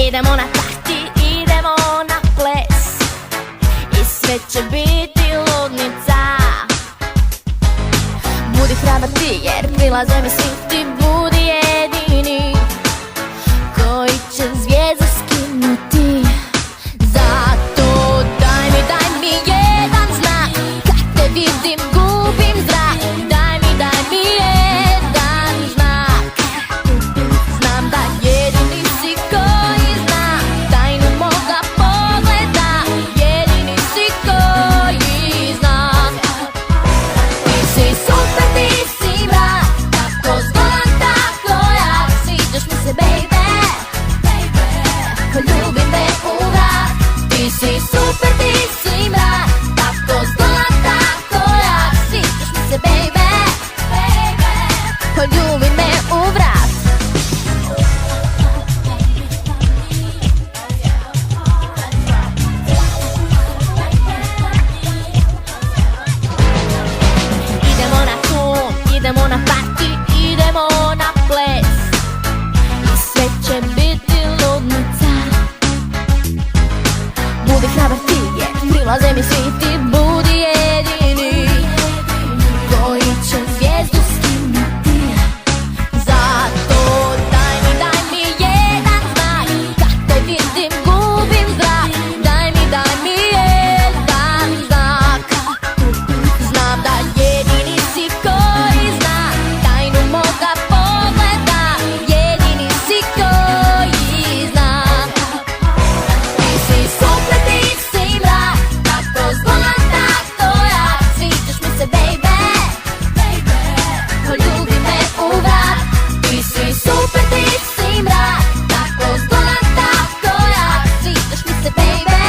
idemo na party, idemo na ples i sve će biti ludnica. Budi hrabar ti jer prilaze mi svi, ti budi jedini koji će zvijezdu skinuti. Zato daj mi jedan znak, kad te vidim gubim zrak. Daj mi jedan znak, znam da jedini si koji zna tajnu moga pogleda. Jedini si koji zna. Ti si super, ti si mrak, tako zgodan, tako jak. Sviđaš mi se baby, poljubi me u vrat. Ti si super, ti si mrak, tako zgodan, tako jak. Sviđaš mi se baby, poljubi me u vrat. Idemo na kum, idemo na party, idemo na ples i sve će biti ludnica. Budi hrabar ti jer prilaze mi svi, ti budi jedini koji će zvijezdu skinuti. Zato daj mi jedan znak, kad te vidim gubim zrak. Daj mi jedan znak, znam da jedini si koji zna tajnu moga pogleda. Jedini si koji zna. Ti si super, ti si mrak, tako zgodan, tako jak. Sviđaš mi se baby, poljubi me u vrat. Ti si super, ti si mrak, tako zgodan, tako jak. Sviđaš mi se baby,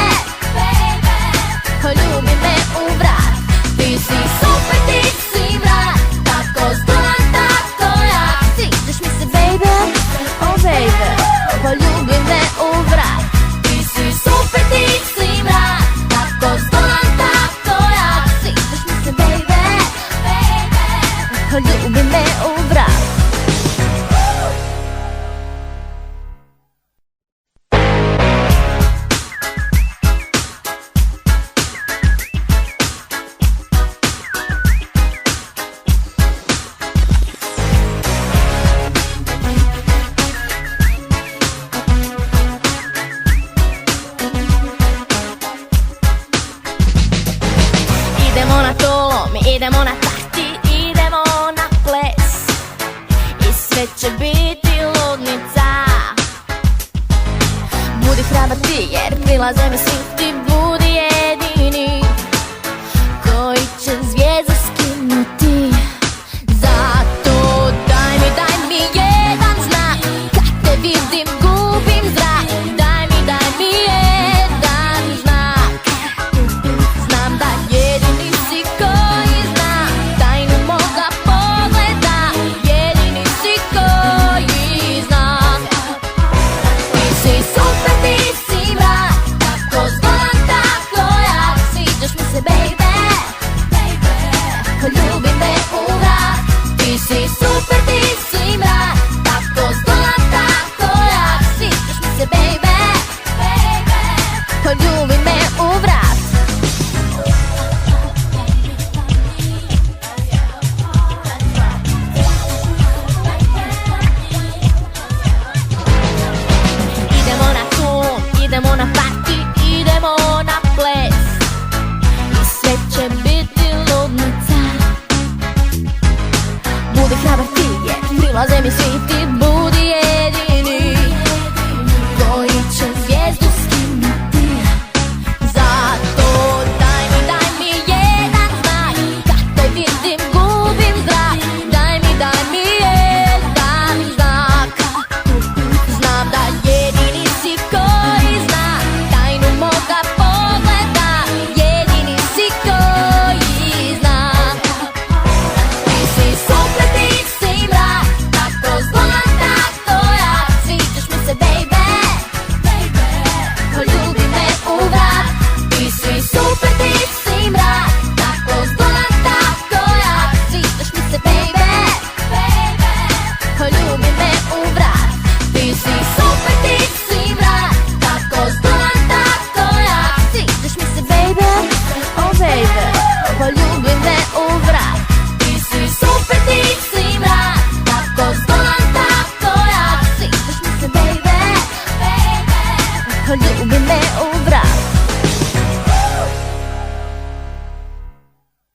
poljubi me u vrat. Ti si super, ti si mrak, tako zgodan, tako jak. Sviđaš mi se baby, oh baby, poljubi me u vrat. Ti si super, ti si mrak, tako zgodan, tako jak. Sviđaš mi se baby, poljubi me u vrat. Idemo na tolom, idemo na party, idemo na ples i sve će biti ludnica. Budi hrabar ti jer prilaze mi svi, ti budi jedini koji će zvijezdu skinuti. Zato daj mi jedan znak, kad te vidim gubim zrak. Daj mi jedan znak, znam da jedini si koji zna tajnu moga pogleda. Jedini si koji zna. Ti si super, ti si mrak, tako zgodan, tako jak. Sviđaš mi se baby, poljubi me u vrat. Ti si super, ti si mrak, tako zgodan, tako jak. Sviđaš mi se baby, poljubi me u vrat. Idemo na kum, idemo na party, idemo na ples i sve će biti ludnica. Budi hrabar ti jer prilaze mi svi, ti budi